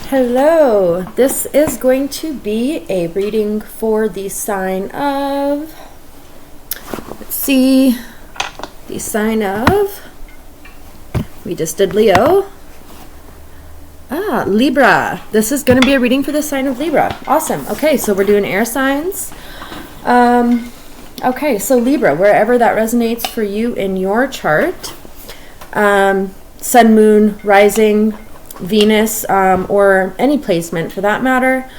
Hello, this is going to be a reading for the sign of, let's see, the sign of, we just did Leo. Libra. This is going to be a reading for the sign of Libra. Awesome. Okay, so we're doing air signs. Okay, so Libra, wherever that resonates for you in your chart, sun, moon, rising, Venus, or any placement for that matter,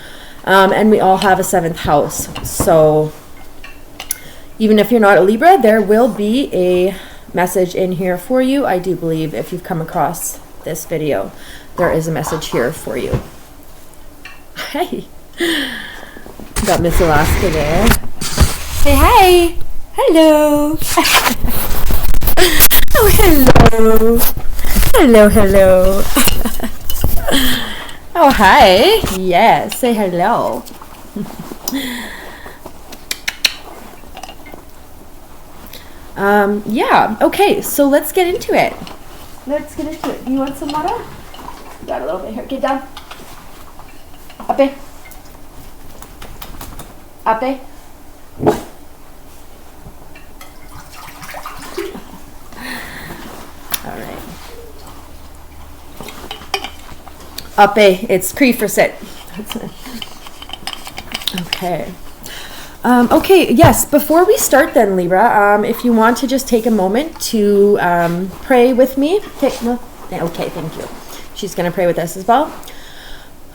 and we all have a 7th house. So even if you're not a Libra, there will be a message in here for you. I do believe if you've come across this video, there is a message here for you. Hey, got Miss Alaska there. Say hi. Hello. Oh, hello. Hello, hello. Oh, hi. Yes, say hello. Yeah, okay, so let's get into it. Do you want some water? Got a little bit here. Get down. Up. Up. All right. Up. It's Cree for sit. Okay. Okay, yes, before we start then, Libra, if you want to just take a moment to pray with me. Okay, thank you. She's going to pray with us as well.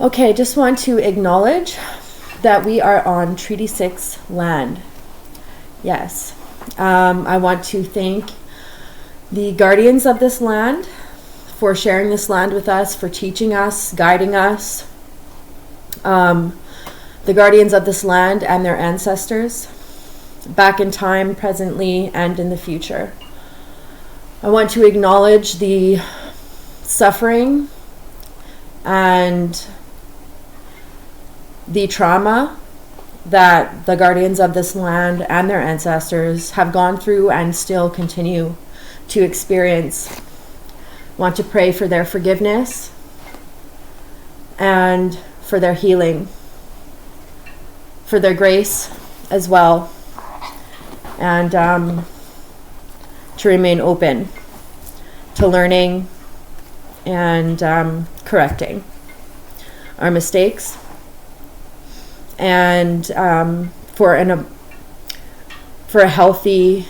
Okay, just want to acknowledge that we are on Treaty 6 land. Yes. I want to thank the guardians of this land for sharing this land with us, for teaching us, guiding us. The guardians of this land and their ancestors, back in time, presently, and in the future. I want to acknowledge the suffering and the trauma that the guardians of this land and their ancestors have gone through and still continue to experience. I want to pray for their forgiveness and for their healing, for their grace as well, and to remain open to learning and correcting our mistakes, and for a healthy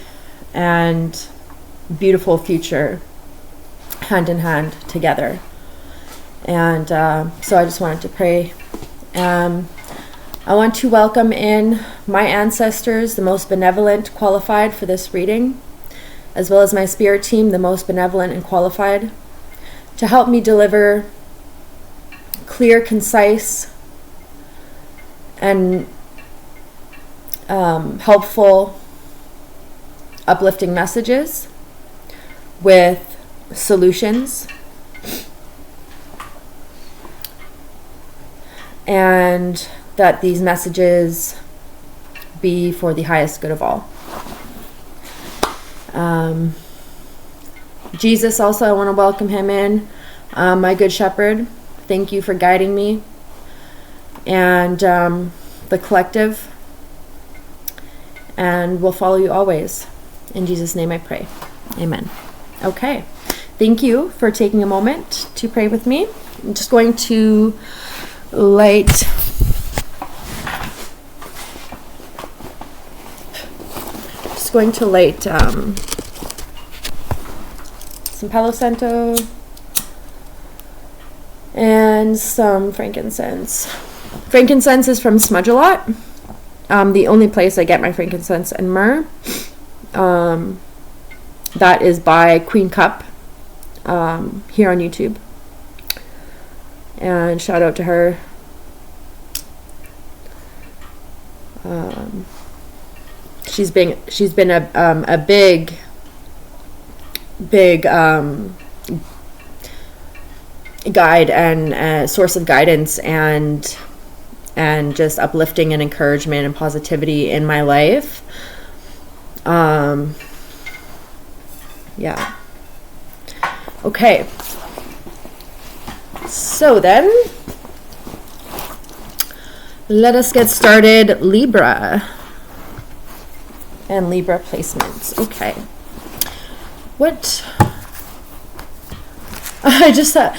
and beautiful future hand in hand together. And so I just wanted to pray. I want to welcome in my ancestors, the most benevolent, qualified for this reading, as well as my spirit team, the most benevolent and qualified, to help me deliver clear, concise, and helpful, uplifting messages with solutions, and that these messages be for the highest good of all. Jesus also, I want to welcome him in, my good shepherd. Thank you for guiding me, and the collective, and will follow you always. In Jesus' name I pray. Amen. Okay. Thank you for taking a moment to pray with me. I'm just going to light some Palo Santo and some frankincense. Frankincense is from Smudge a Lot. The only place I get my frankincense and myrrh. That is by Queen Cup here on YouTube. And shout out to her. She's been a big guide and source of guidance and just uplifting and encouragement and positivity in my life. Yeah. Okay. So then, Let us get started. Libra and Libra placements. Okay. What? I just thought,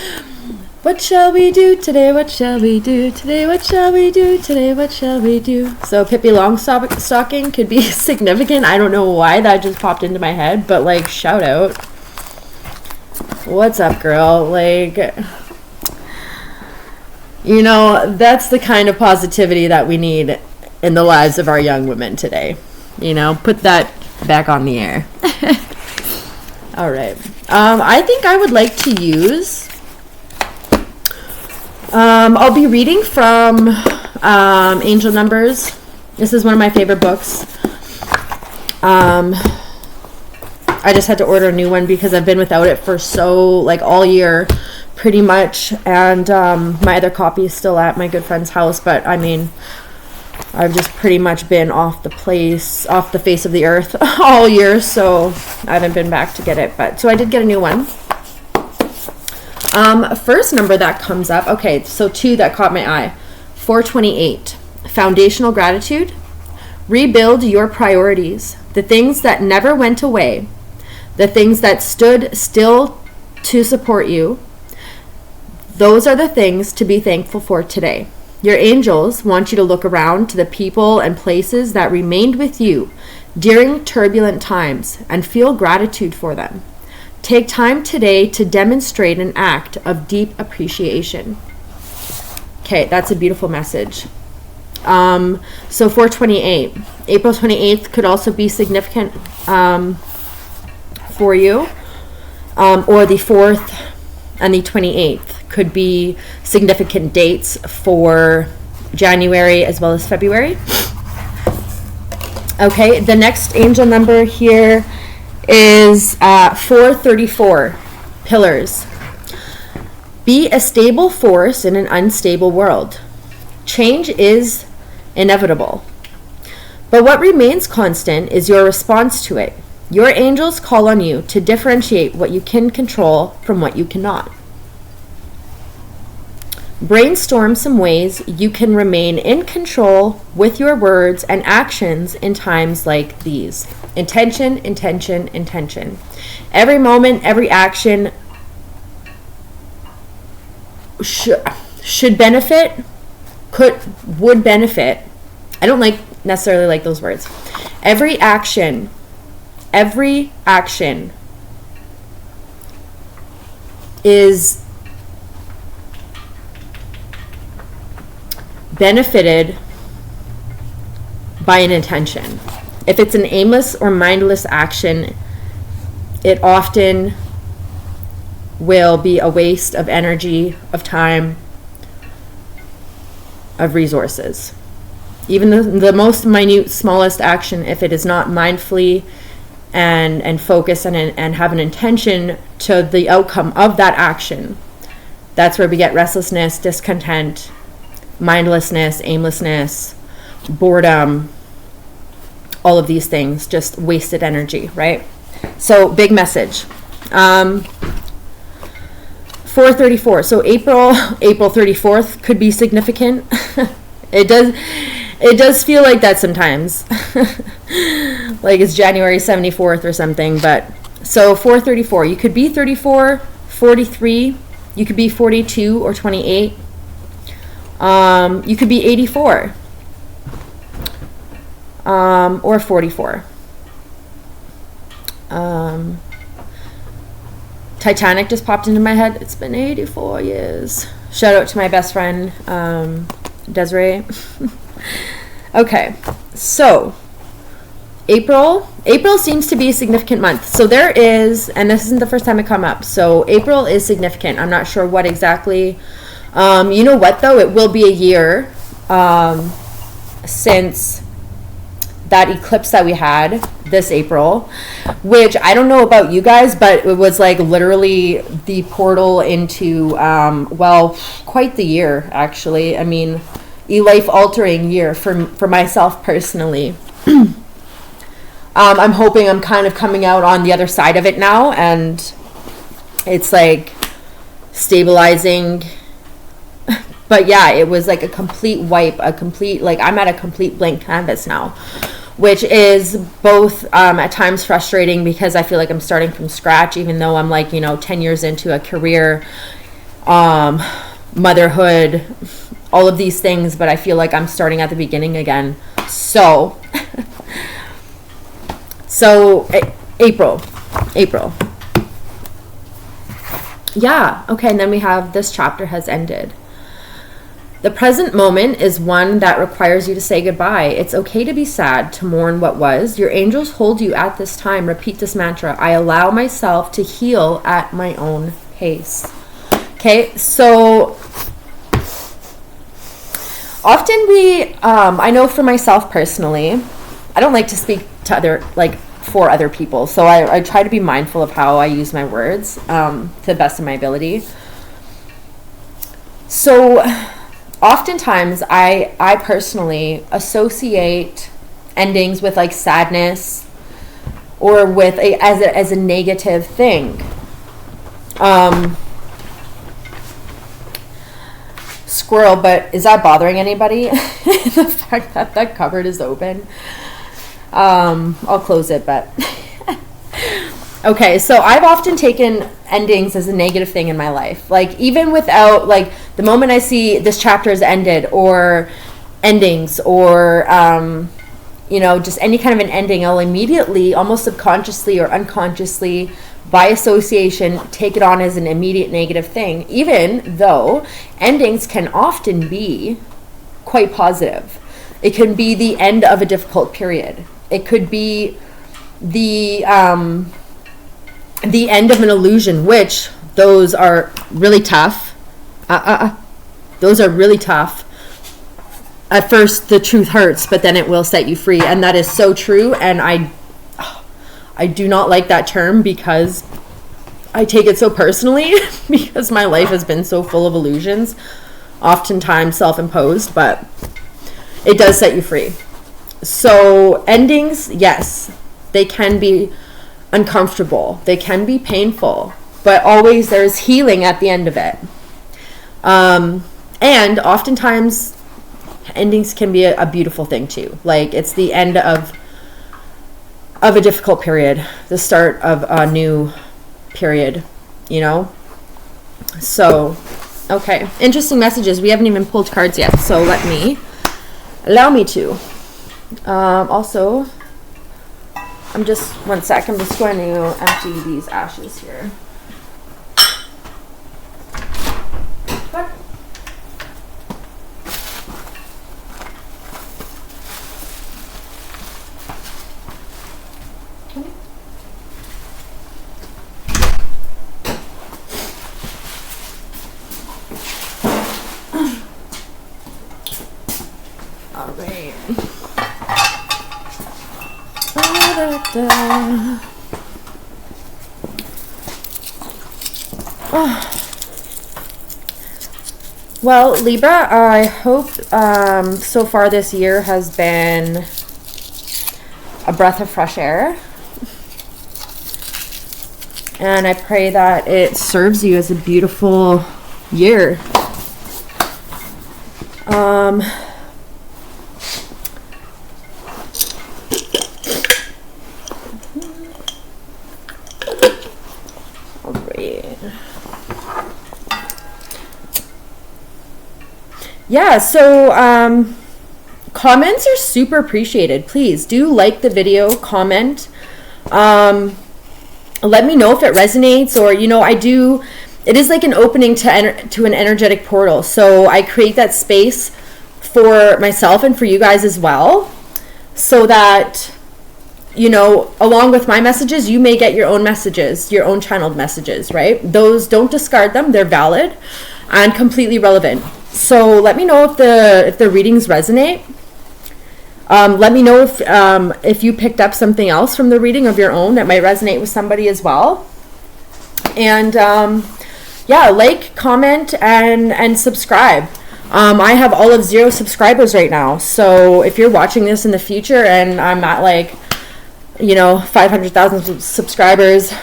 what shall we do today? What shall we do today? What shall we do today? What shall we do? So Pippi Longstocking could be significant. I don't know why that just popped into my head, but like, shout out. What's up, girl? Like, you know, that's the kind of positivity that we need in the lives of our young women today. You know, put that back on the air. All right. I think I would like to use, I'll be reading from Angel Numbers. This is one of my favorite books. I just had to order a new one because I've been without it for all year pretty much. And my other copy is still at my good friend's house. But I mean, I've just pretty much been off the face of the earth all year, so I haven't been back to get it. But so I did get a new one. First number that comes up, okay, so 2 that caught my eye. 428, foundational gratitude. Rebuild your priorities, the things that never went away, the things that stood still to support you. Those are the things to be thankful for today. Your angels want you to look around to the people and places that remained with you during turbulent times and feel gratitude for them. Take time today to demonstrate an act of deep appreciation. Okay, that's a beautiful message. So 428, April 28th could also be significant for you, or the 4th and the 28th could be significant dates for January as well as February. Okay, the next angel number here is 434, pillars. Be a stable force in an unstable world. Change is inevitable, but what remains constant is your response to it. Your angels call on you to differentiate what you can control from what you cannot. Brainstorm some ways you can remain in control with your words and actions in times like these. Intention, intention, intention. Every moment, every action should benefit, would benefit. I don't necessarily like those words. Every action is benefited by an intention. If it's an aimless or mindless action, it often will be a waste of energy, of time, of resources. Even the most minute, smallest action, if it is not mindfully and focus and have an intention to the outcome of that action, that's where we get restlessness, discontent, mindlessness, aimlessness, boredom, all of these things, just wasted energy, right? So big message. 434. So April 34th could be significant. It does feel like that sometimes. Like it's January 74th or something, but so 434. You could be 34, 43, you could be 42 or 28. You could be 84 or 44. Titanic just popped into my head. It's been 84 years. Shout out to my best friend, Desiree. Okay, so April seems to be a significant month. So there is, and this isn't the first time it come up, so April is significant. I'm not sure what exactly. You know what, though? It will be a year since that eclipse that we had this April, which I don't know about you guys, but it was like literally the portal into, quite the year, actually. I mean, a life-altering year for myself personally. I'm hoping I'm kind of coming out on the other side of it now, and it's like stabilizing But yeah, it was like a complete wipe, like I'm at a complete blank canvas now, which is both at times frustrating because I feel like I'm starting from scratch, even though I'm like, 10 years into a career, motherhood, all of these things, but I feel like I'm starting at the beginning again. So, April. Yeah, okay, and then we have this chapter has ended. The present moment is one that requires you to say goodbye. It's okay to be sad, to mourn what was. Your angels hold you at this time. Repeat this mantra. I allow myself to heal at my own pace. Okay, so often I know for myself personally, I don't like to speak to for other people. So I try to be mindful of how I use my words to the best of my ability. So oftentimes I personally associate endings with like sadness or with as a negative thing. Squirrel, but is that bothering anybody? The fact that that cupboard is open. I'll close it, but okay, so I've often taken endings as a negative thing in my life. Like even without, like the moment I see this chapter is ended or endings or, just any kind of an ending, I'll immediately, almost subconsciously or unconsciously, by association, take it on as an immediate negative thing, even though endings can often be quite positive. It can be the end of a difficult period. It could be the end of an illusion, which those are really tough. Those are really tough. At first, the truth hurts, but then it will set you free. And that is so true. And I do not like that term because I take it so personally because my life has been so full of illusions, oftentimes self-imposed, but it does set you free. So endings, yes, they can be uncomfortable. They can be painful, but always there's healing at the end of it. And oftentimes endings can be a beautiful thing too. Like it's the end of a difficult period, the start of a new period, So, okay, interesting messages. We haven't even pulled cards yet, so allow me to. Also, I'm just going to empty these ashes here. What? All right. Oh. Well, Libra, I hope so far this year has been a breath of fresh air. And I pray that it serves you as a beautiful year. Yeah, so comments are super appreciated. Please do like the video, comment. Let me know if it resonates, or it is like an opening to an energetic portal. So I create that space for myself and for you guys as well, so that along with my messages, you may get your own messages, your own channeled messages, right? Those, don't discard them. They're valid and completely relevant. So let me know if the readings resonate. Let me know if you picked up something else from the reading of your own that might resonate with somebody as well. And like, comment, and subscribe. I have all of 0 subscribers right now. So if you're watching this in the future and I'm at 500,000 subscribers,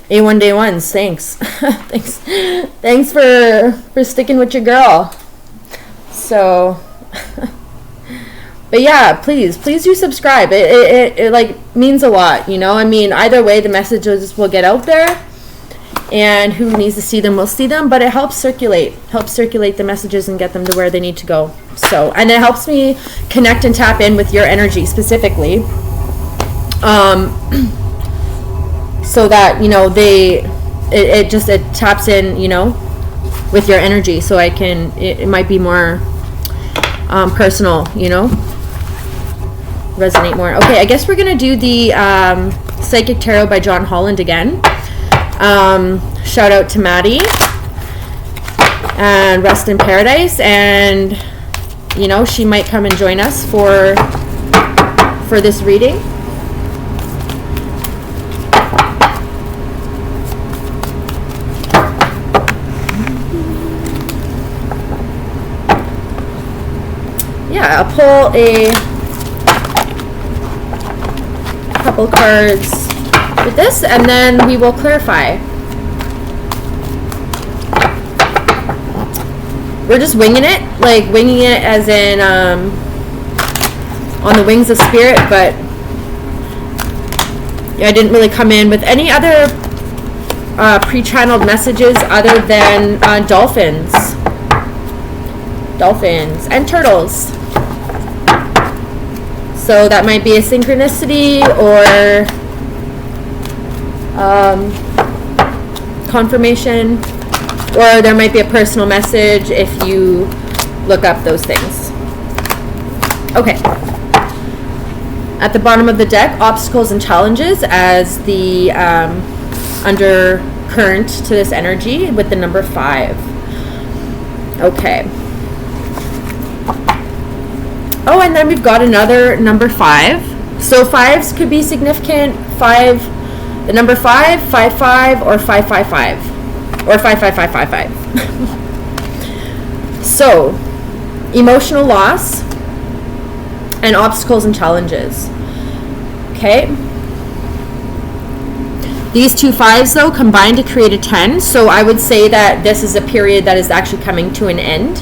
A1 day ones, thanks. Thanks for sticking with your girl. So, but yeah, please do subscribe. It like means a lot, you know. I mean, either way, the messages will get out there, and who needs to see them will see them. But it helps circulate the messages and get them to where they need to go. So, and it helps me connect and tap in with your energy specifically, so that, you know, it taps in, you know, with your energy. So it might be more personal, you know, resonate more. Okay, I guess we're gonna do the Psychic Tarot by John Holland again. Shout out to Maddie, and rest in paradise. And you know, she might come and join us for this reading. Yeah, I'll pull a couple cards with this, and then we will clarify. We're just winging it, like winging it as in on the wings of spirit, but yeah, I didn't really come in with any other pre-channeled messages other than dolphins and turtles. So that might be a synchronicity or confirmation, or there might be a personal message if you look up those things. Okay. At the bottom of the deck, obstacles and challenges as the undercurrent to this energy with the number 5. Okay. Oh, and then we've got another number 5. So 5s could be significant. The number 5, 5, or 555, or 55555. So, emotional loss and obstacles and challenges. Okay. These two 5s though combine to create a 10. So I would say that this is a period that is actually coming to an end.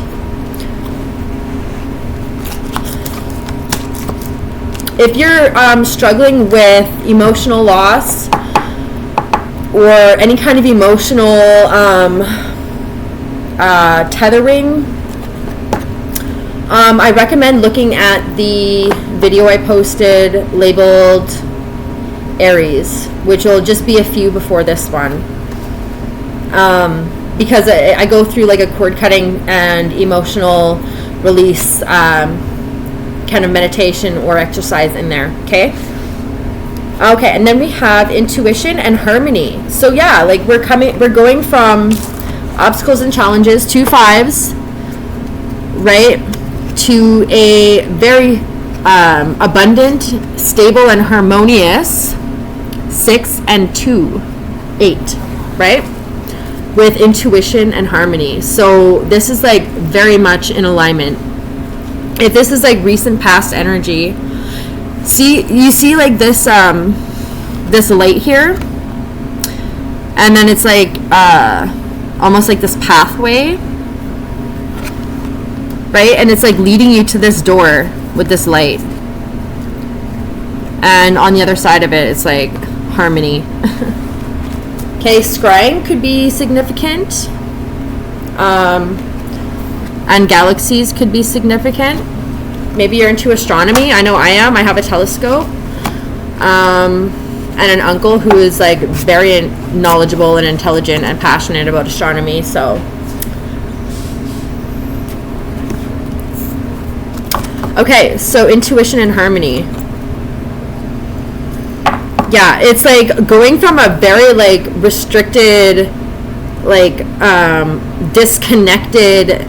If you're struggling with emotional loss or any kind of emotional tethering, I recommend looking at the video I posted labeled Aries, which will just be a few before this one, because I go through like a cord cutting and emotional release kind of meditation or exercise in there. Okay, and then we have intuition and harmony. So yeah, like we're going from obstacles and challenges, 2 5s, right, to a very abundant, stable, and harmonious 6 and 2, 8, right, with intuition and harmony. So this is like very much in alignment. If this is like recent past energy, you see like this this light here, and then it's like almost like this pathway, right, and it's like leading you to this door with this light, and on the other side of it it's like harmony. Okay, scrying could be significant, and galaxies could be significant. Maybe you're into astronomy. I know I am. I have a telescope, and an uncle who is like very knowledgeable and intelligent and passionate about astronomy. So okay, so intuition and harmony. Yeah, it's like going from a very like restricted, like disconnected,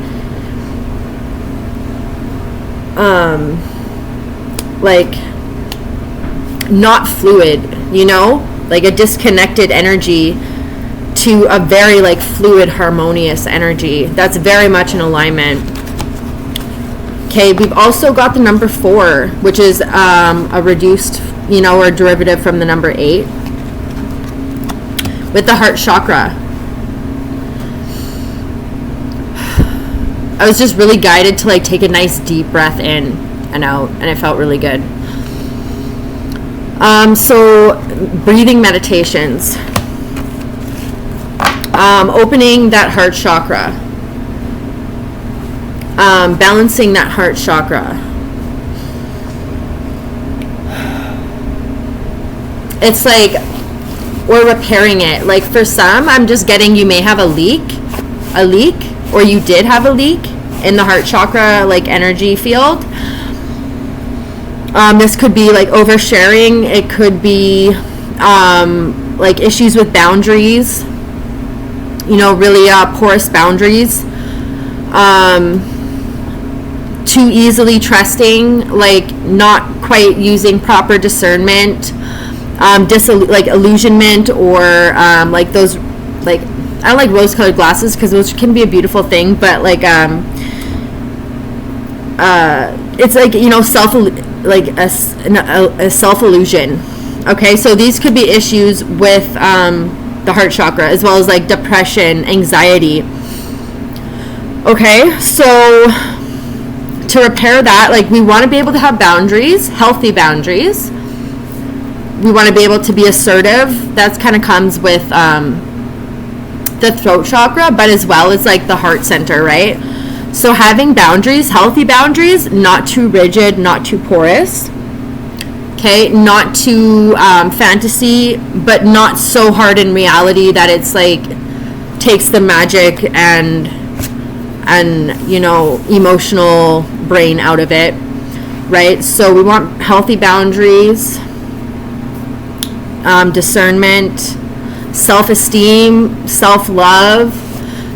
like not fluid, you know, like a disconnected energy, to a very like fluid, harmonious energy that's very much in alignment. Okay, we've also got the number 4, which is a reduced, you know, or derivative from the number 8, with the heart chakra. I was just really guided to like take a nice deep breath in and out, and it felt really good. So breathing meditations, opening that heart chakra, balancing that heart chakra. It's like we're repairing it. Like for some, I'm just getting, you may have a leak, or you did have a leak in the heart chakra, like energy field. This could be like oversharing. It could be like issues with boundaries, you know, really porous boundaries. Too easily trusting, like not quite using proper discernment, like illusionment, or like those, like, I don't like rose-colored glasses because those can be a beautiful thing, but like it's like, you know, a self-illusion. Okay, so these could be issues with the heart chakra, as well as like depression, anxiety. Okay, so to repair that, like, we want to be able to have boundaries, healthy boundaries. We want to be able to be assertive. That kind of comes with the throat chakra, but as well as like the heart center, right? So having boundaries, healthy boundaries, not too rigid, not too porous. Okay, not too fantasy, but not so hard in reality that it's like takes the magic and you know, emotional brain out of it, right? So we want healthy boundaries, discernment, self-esteem, self-love.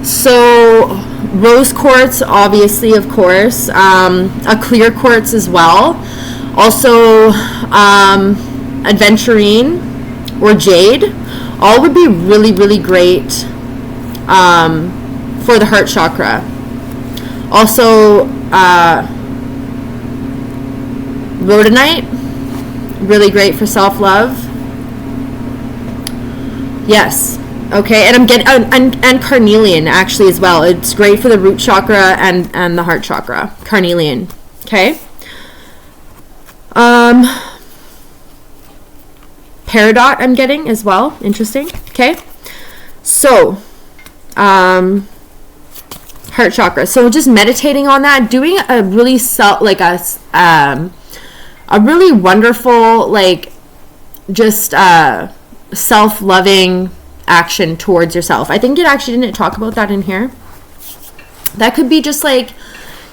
So rose quartz, obviously, of course, a clear quartz as well. Also, aventurine or jade, all would be really, really great for the heart chakra. Also, rhodonite, really great for self-love. Yes. Okay, and I'm getting and carnelian actually as well. It's great for the root chakra and the heart chakra. Carnelian. Okay. Peridot I'm getting as well. Interesting. Okay. So, heart chakra. So just meditating on that, doing a really a really wonderful, like, just self-loving action towards yourself. I think it actually didn't talk about that in here. That could be just like,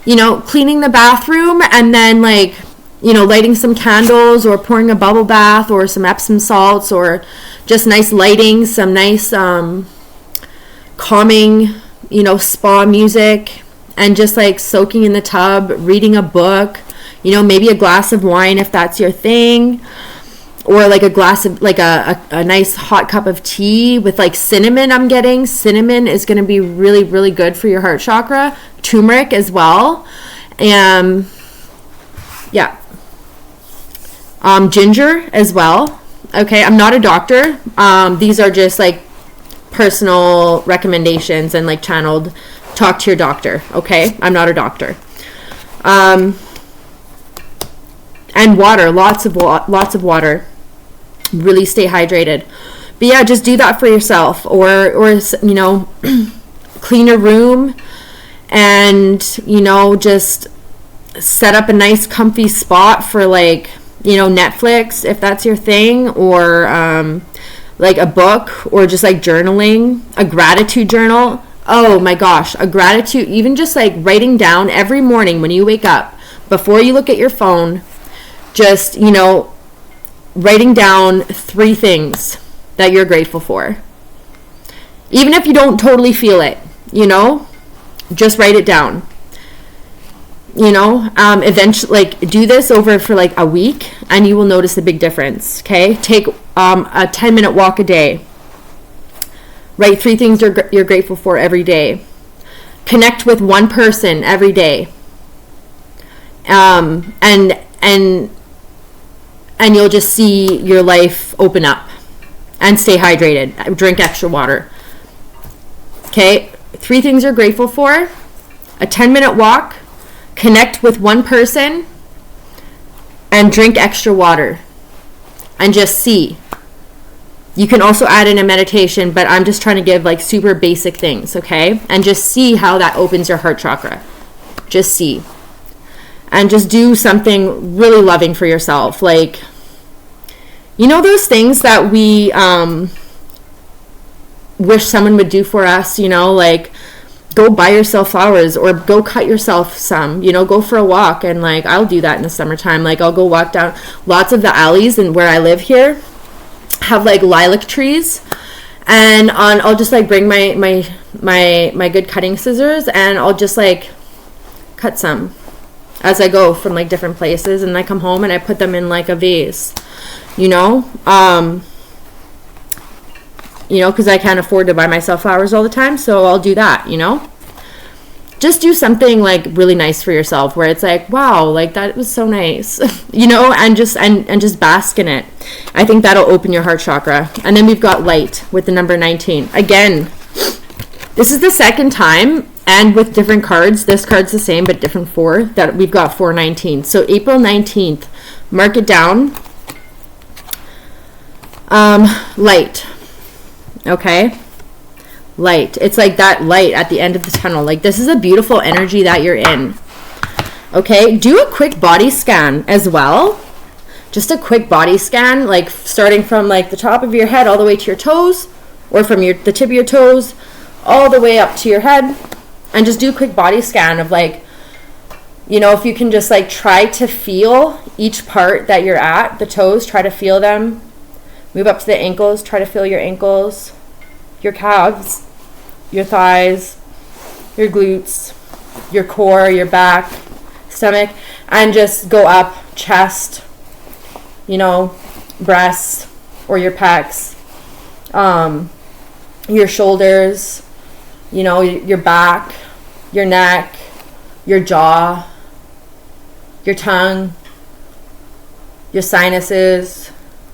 you know, cleaning the bathroom and then, like, you know, lighting some candles or pouring a bubble bath or some Epsom salts, or just nice lighting, some nice calming, you know, spa music, and just like soaking in the tub, reading a book, you know, maybe a glass of wine if that's your thing. Or like a glass of, like a nice hot cup of tea with like cinnamon. I'm getting cinnamon is going to be really, really good for your heart chakra. Turmeric as well. Yeah. Ginger as well. Okay, I'm not a doctor. These are just like personal recommendations and like channeled. Talk to your doctor. Okay, I'm not a doctor. And water, lots of water. Really stay hydrated. But yeah, just do that for yourself, or you know, clean your room, and, you know, just set up a nice comfy spot for, like, you know, Netflix if that's your thing, or like a book, or just like journaling, a gratitude journal. Oh my gosh, a gratitude, even just like writing down every morning when you wake up, before you look at your phone, just, you know, writing down 3 things that you're grateful for. Even if you don't totally feel it, you know, just write it down. You know, eventually, like, do this over for like a week and you will notice a big difference. Okay, take a 10-minute walk a day. Write 3 things you're grateful for every day. Connect with one person every day. And you'll just see your life open up. and stay hydrated. Drink extra water. Okay, 3 things you're grateful for: a 10-minute walk, connect with one person, and drink extra water. And just see. You can also add in a meditation, but I'm just trying to give like super basic things, okay? And just see how that opens your heart chakra. Just see. And just do something really loving for yourself. Like, you know those things that we wish someone would do for us, you know, like go buy yourself flowers or go cut yourself some, you know, go for a walk. And like, I'll do that in the summertime. Like I'll go walk down lots of the alleys and where I live here have like lilac trees, and I'll just like bring my good cutting scissors, and I'll just like cut some as I go from like different places, and I come home and I put them in like a vase, you know, because I can't afford to buy myself flowers all the time, so I'll do that, you know. Just do something like really nice for yourself where it's like, wow, like that was so nice, you know, and just bask in it. I think that'll open your heart chakra. And then we've got light with the number 19. Again, this is the second time, and with different cards. This card's the same but different 4, that we've got 419. So April 19th, mark it down. Light. Okay. Light. It's like that light at the end of the tunnel. Like this is a beautiful energy that you're in. Okay, do a quick body scan as well. Just a quick body scan, like starting from like the top of your head all the way to your toes, or from the tip of your toes all the way up to your head, and just do a quick body scan of like, you know, if you can just like try to feel each part that you're at. The toes, try to feel them. Move up to the ankles, try to feel your ankles, your calves, your thighs, your glutes, your core, your back, stomach, and just go up, chest, you know, breasts or your pecs, your shoulders, you know, your back, your neck, your jaw, your tongue, your sinuses,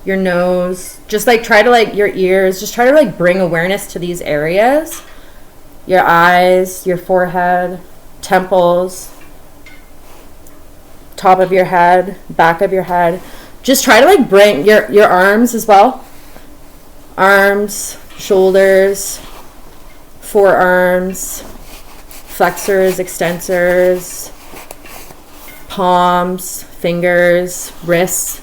your nose. Just like try to like your ears, just try to like bring awareness to these areas. Your eyes, your forehead, temples, top of your head, back of your head. Just try to like bring your arms as well. Arms, shoulders, forearms, flexors, extensors, palms, fingers, wrists,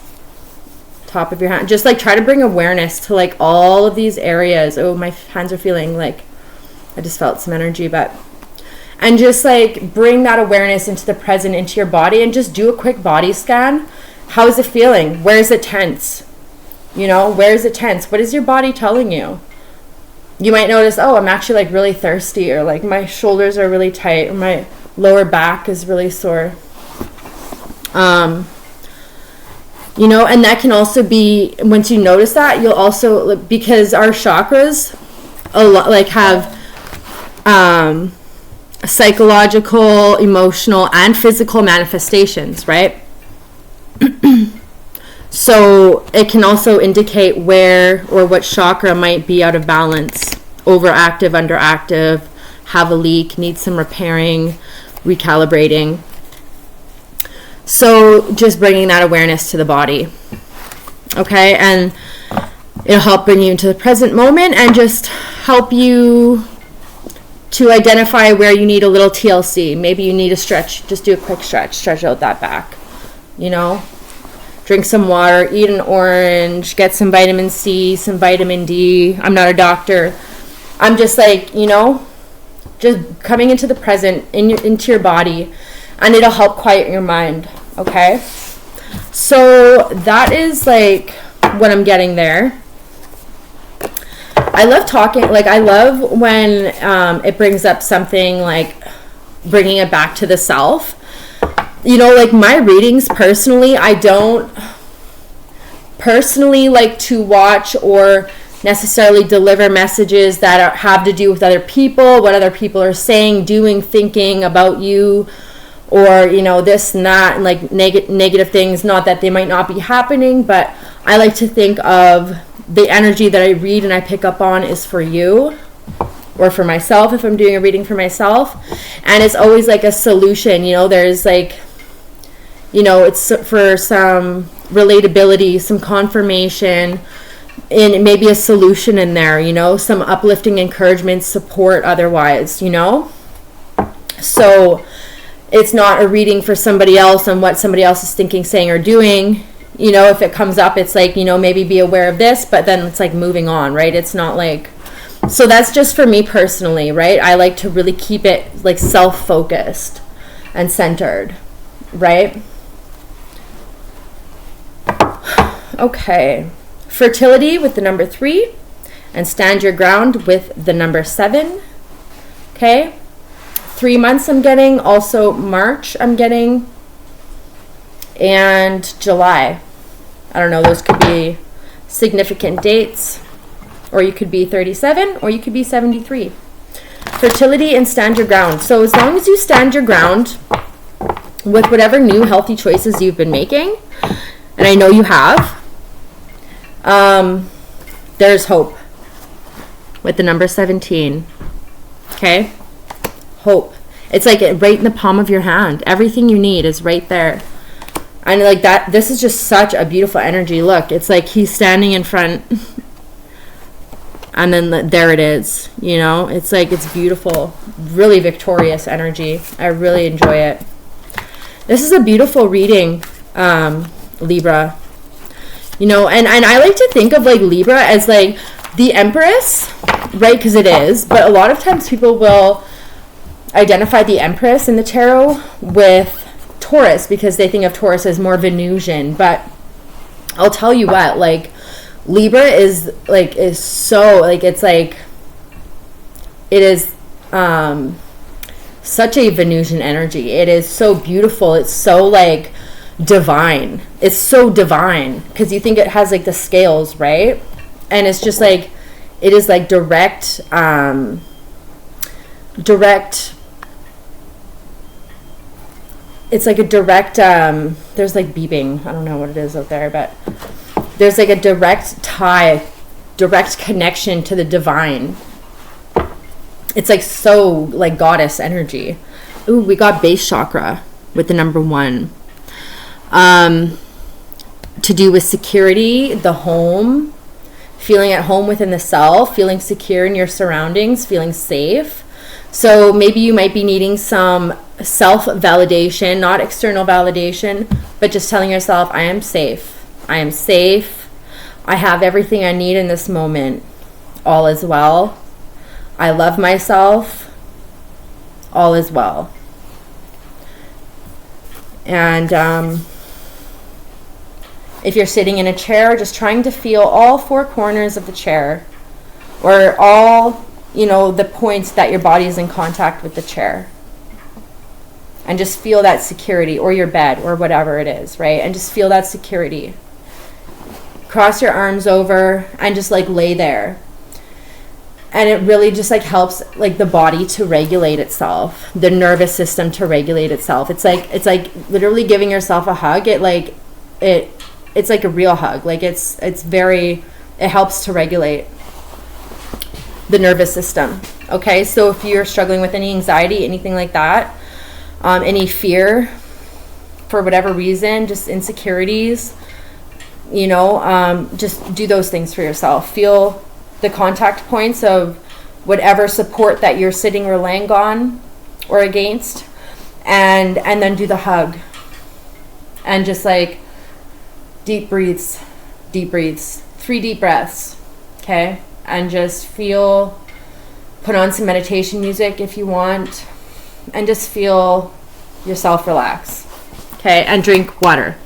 top of your hand. Just like try to bring awareness to like all of these areas. Oh, my hands are feeling like I just felt some energy, and just like bring that awareness into the present, into your body, and just do a quick body scan. How is it feeling? Where is it tense? You know, where is it tense? What is your body telling you? You might notice, oh, I'm actually like really thirsty, or like my shoulders are really tight, or my lower back is really sore. You know, and that can also be, once you notice that, you'll also, because our chakras a lot like have psychological, emotional, and physical manifestations, right? So it can also indicate where or what chakra might be out of balance, overactive, underactive, have a leak, need some repairing, recalibrating. So just bringing that awareness to the body, okay? And it'll help bring you into the present moment and just help you to identify where you need a little TLC. Maybe you need a stretch. Just do a quick stretch out that back, you know? Drink some water, eat an orange, get some vitamin C, some vitamin D. I'm not a doctor. I'm just like, you know, just coming into the present, into your body, and it'll help quiet your mind, okay? So that is like what I'm getting there. I love talking, like I love when it brings up something like bringing it back to the self. You know, like my readings personally, I don't personally like to watch or necessarily deliver messages that have to do with other people, what other people are saying, doing, thinking about you, or, you know, this and that, and like negative things. Not that they might not be happening, but I like to think of the energy that I read and I pick up on is for you, or for myself if I'm doing a reading for myself. And it's always like a solution, you know, there's like, you know, it's for some relatability, some confirmation, and maybe a solution in there, you know, some uplifting encouragement, support otherwise, you know. So it's not a reading for somebody else and what somebody else is thinking, saying, or doing. You know, if it comes up, it's like, you know, maybe be aware of this, but then it's like moving on, right? It's not like, so that's just for me personally, right? I like to really keep it like self-focused and centered, right? Okay. Fertility with the number 3, and stand your ground with the number 7. Okay. 3 months I'm getting, also March I'm getting, and July. I don't know, those could be significant dates, or you could be 37, or you could be 73. Fertility and stand your ground. So as long as you stand your ground with whatever new healthy choices you've been making, and I know you have, there's hope with the number 17. Okay? Hope. It's like right in the palm of your hand. Everything you need is right there. And like that, this is just such a beautiful energy. Look, it's like he's standing in front, and then there it is, you know. It's like, it's beautiful, really victorious energy. I really enjoy it. This is a beautiful reading, Libra. You know, and I like to think of like Libra as like the Empress, right? Because it is. But a lot of times people will identify the Empress in the tarot with Taurus, because they think of Taurus as more Venusian. But I'll tell you what, like Libra is so like, it's like, it is such a Venusian energy. It is so beautiful. It's so like divine. It's so divine because you think it has like the scales, right? And it's just like, it is like direct it's like a direct there's like beeping, I don't know what it is out there, but there's like a direct tie, direct connection to the divine. It's like so like goddess energy. Ooh, we got base chakra with the number 1. To do with security, the home, feeling at home within the self, feeling secure in your surroundings, feeling safe. So maybe you might be needing some self-validation, not external validation, but just telling yourself, I am safe. I am safe. I have everything I need in this moment. All is well. I love myself. All is well. And if you're sitting in a chair, just trying to feel all 4 corners of the chair, or all, you know, the points that your body is in contact with the chair. And just feel that security, or your bed, or whatever it is, right? And just feel that security. Cross your arms over and just like lay there. And it really just like helps like the body to regulate itself, the nervous system to regulate itself. It's like literally giving yourself a hug. It's like a real hug. Like it helps to regulate the nervous system. Okay, so if you're struggling with any anxiety, anything like that, any fear for whatever reason, just insecurities, you know, just do those things for yourself. Feel the contact points of whatever support that you're sitting or laying on or against, and then do the hug, and just like deep breaths, 3 deep breaths, okay? And just feel, put on some meditation music if you want, and just feel yourself relax, okay? And drink water.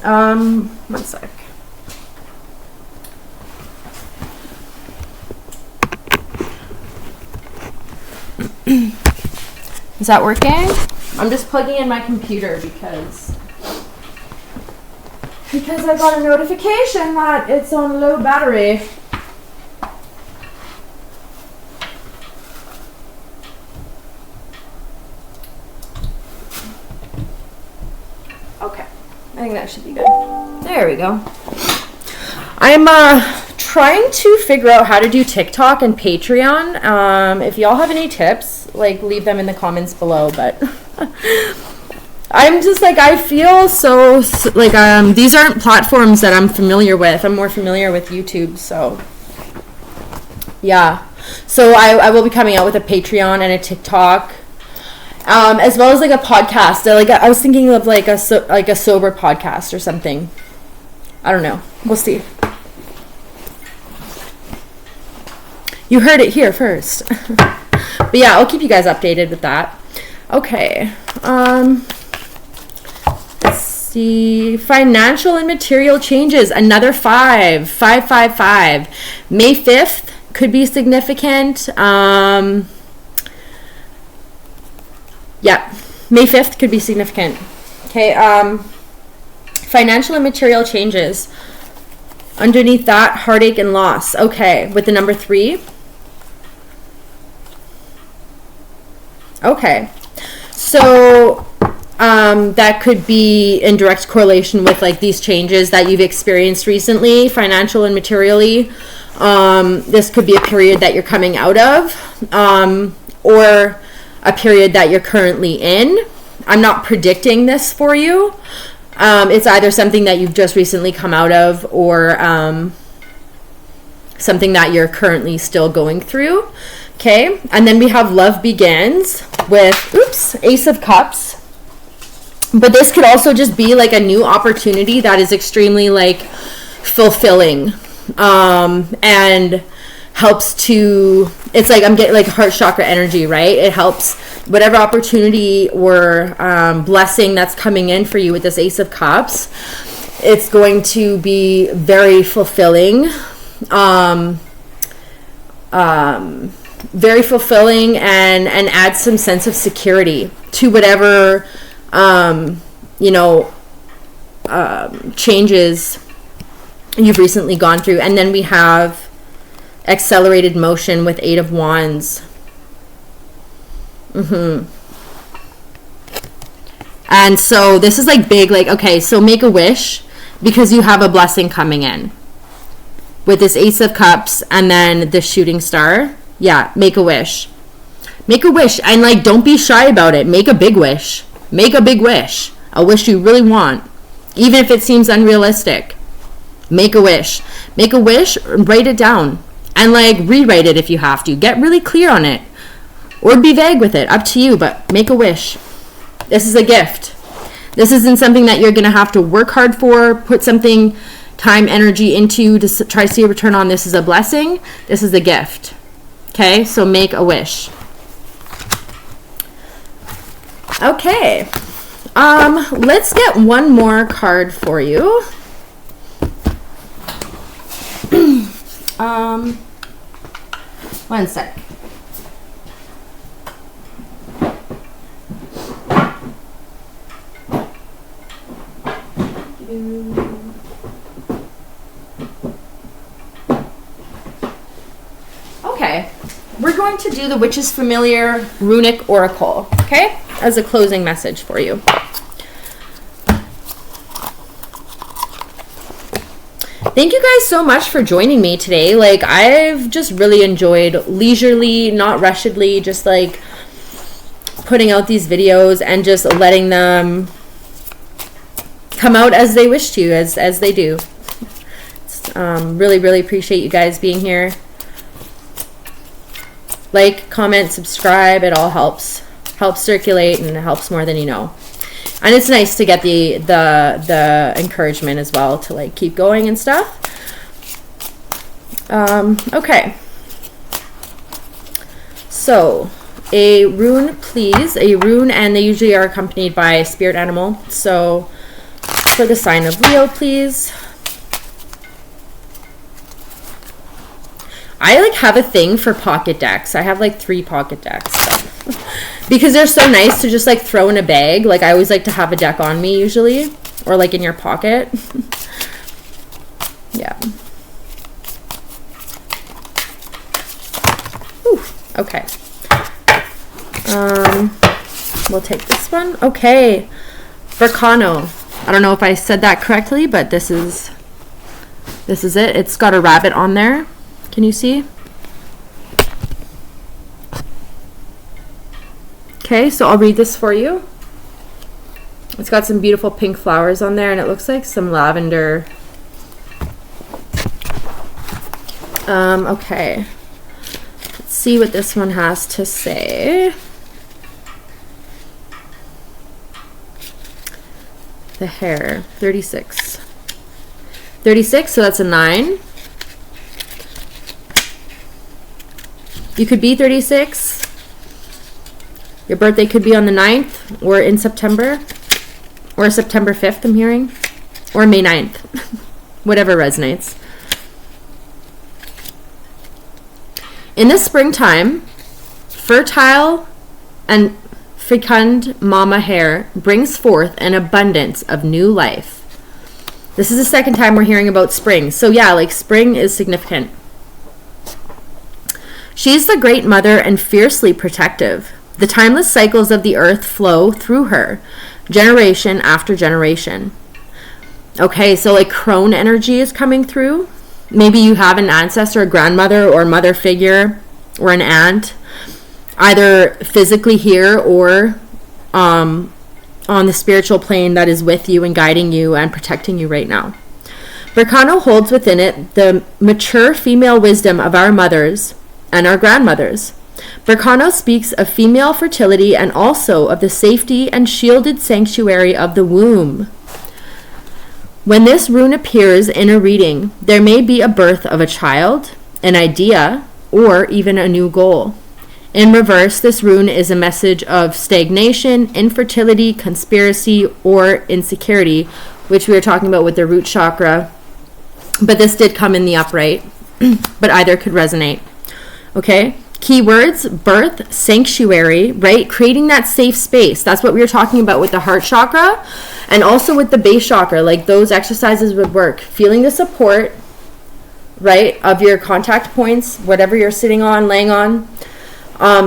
One sec. Is that working? I'm just plugging in my computer because I got a notification that it's on low battery. Okay, I think think that should be good. There we go. I'm trying to figure out how to do TikTok and Patreon. If y'all have any tips, like leave them in the comments below. But I'm just like, I feel so like these aren't platforms that I'm familiar with. I'm more familiar with YouTube. So yeah. So I will be coming out with a Patreon and a TikTok. As well as like a podcast. Like I was thinking of like a sober podcast or something. I don't know. We'll see. You heard it here first. But yeah, I'll keep you guys updated with that. Okay. Let's see. Financial and material changes. Another 5. 555. May 5th could be significant. Yeah, May 5th could be significant. Okay, financial and material changes. Underneath that, heartache and loss. Okay, with the number 3. Okay, so that could be in direct correlation with like these changes that you've experienced recently, financial and materially. This could be a period that you're coming out of, or a period that you're currently in. I'm not predicting this for you. It's either something that you've just recently come out of, or something that you're currently still going through. Okay, and then we have love begins with, Ace of Cups. But this could also just be like a new opportunity that is extremely like fulfilling, and helps to, it's like I'm getting like heart chakra energy, right? It helps whatever opportunity or blessing that's coming in for you with this Ace of Cups. It's going to be very fulfilling, very fulfilling, and add some sense of security to whatever changes you've recently gone through. And then we have accelerated motion with 8 of Wands. And so this is like big, like, okay, so make a wish because you have a blessing coming in with this Ace of Cups and then the shooting star. Yeah, make a wish. Make a wish, and like, don't be shy about it. Make a big wish. Make a big wish. A wish you really want, even if it seems unrealistic. Make a wish. Make a wish, write it down. And like rewrite it if you have to. Get really clear on it. Or be vague with it. Up to you, but make a wish. This is a gift. This isn't something that you're going to have to work hard for, put something, time, energy into to try to see a return on. This is a blessing. This is a gift. Okay, so make a wish. Okay. Let's get one more card for you. One sec. Okay, we're going to do the Witch's Familiar Runic Oracle, okay, as a closing message for you. Thank you guys so much for joining me today. Like, I've just really enjoyed leisurely, not rushedly, just like putting out these videos and just letting them come out as they wish to, as they do. Really, really appreciate you guys being here. Like, comment, subscribe. It all helps circulate, and it helps more than you know. And it's nice to get the encouragement as well to like keep going and stuff. Okay. So, a rune, please. A rune, and they usually are accompanied by a spirit animal. So, for the sign of Leo, please. I like have a thing for pocket decks. I have like 3 pocket decks. Because they're so nice to just like throw in a bag. Like, I always like to have a deck on me usually, or like in your pocket. Yeah. Whew. Okay. We'll take this one. Okay. Vercano. I don't know if I said that correctly, but this is it. It's got a rabbit on there. Can you see? Okay, so I'll read this for you. It's got some beautiful pink flowers on there, and it looks like some lavender. Okay. Let's see what this one has to say. The hair, 36. 36, so that's a 9. You could be 36. Your birthday could be on the 9th or in September or September 5th, I'm hearing, or May 9th, whatever resonates. In the springtime, fertile and fecund mama hair brings forth an abundance of new life. This is the second time we're hearing about spring. So yeah, like spring is significant. She's the great mother and fiercely protective. The timeless cycles of the earth flow through her, generation after generation. Okay, so like crone energy is coming through. Maybe you have an ancestor, a grandmother, or mother figure, or an aunt, either physically here or on the spiritual plane that is with you and guiding you and protecting you right now. Berkano holds within it the mature female wisdom of our mothers and our grandmothers. Berkano speaks of female fertility and also of the safety and shielded sanctuary of the womb. When this rune appears in a reading, there may be a birth of a child, an idea, or even a new goal. In reverse, this rune is a message of stagnation, infertility, conspiracy, or insecurity, which we were talking about with the root chakra. But this did come in the upright, but either could resonate. Okay? Keywords, birth, sanctuary, right? Creating that safe space. That's what we were talking about with the heart chakra and also with the base chakra. Like those exercises would work. Feeling the support, right, of your contact points, whatever you're sitting on, laying on.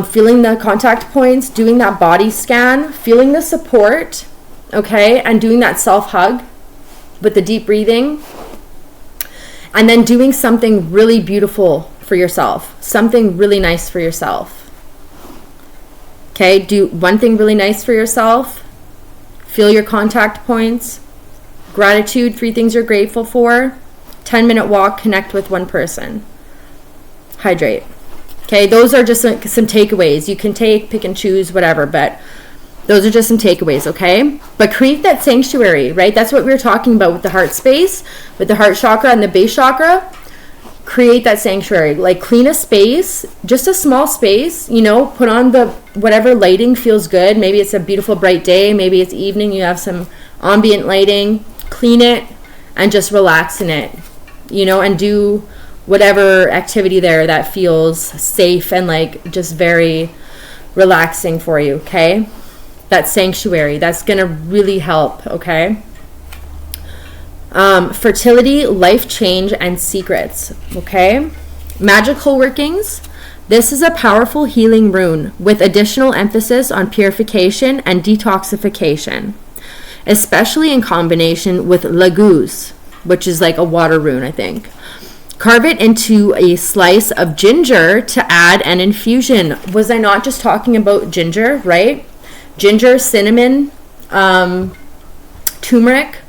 Feeling the contact points, doing that body scan, feeling the support, okay, and doing that self-hug with the deep breathing. And then doing something really beautiful for yourself, something really nice for yourself. Okay, do one thing really nice for yourself. Feel your contact points. Gratitude, 3 things you're grateful for. 10-minute walk, connect with one person. Hydrate. Okay, those are just some takeaways. You can pick and choose, whatever, but those are just some takeaways, okay? But create that sanctuary, right? That's what we were talking about with the heart space, with the heart chakra and the base chakra. Create that sanctuary, like clean a space, just a small space, you know, put on the whatever lighting feels good. Maybe it's a beautiful bright day, maybe it's evening, you have some ambient lighting, clean it and just relax in it, you know, and do whatever activity there that feels safe and like just very relaxing for you, okay? That sanctuary, that's gonna really help, okay? Fertility, life change, and secrets, okay? Magical workings. This is a powerful healing rune with additional emphasis on purification and detoxification, especially in combination with Laguz, which is like a water rune, I think. Carve it into a slice of ginger to add an infusion. Was I not just talking about ginger, right? Ginger, cinnamon, turmeric,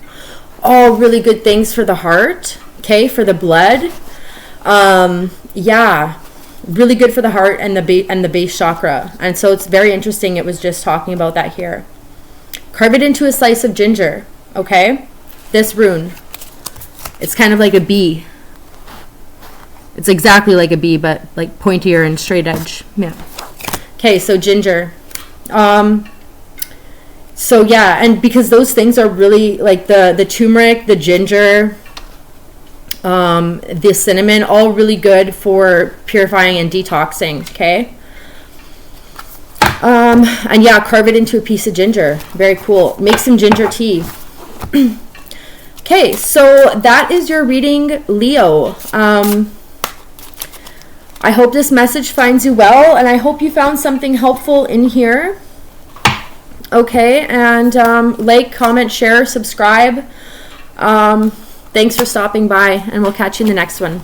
all really good things for the heart, okay, for the blood. Yeah, really good for the heart and the base chakra. And so it's very interesting. It was just talking about that here. Carve it into a slice of ginger, okay? This rune, it's kind of like a bee. It's exactly like a bee, but like pointier and straight edge. Yeah. Okay, so ginger. So yeah, and because those things are really like the turmeric, the ginger, the cinnamon, all really good for purifying and detoxing, okay? And yeah, carve it into a piece of ginger. Very cool. Make some ginger tea. Okay, so that is your reading, Leo. I hope this message finds you well, and I hope you found something helpful in here. Okay, and like, comment, share, subscribe. Thanks for stopping by, and we'll catch you in the next one.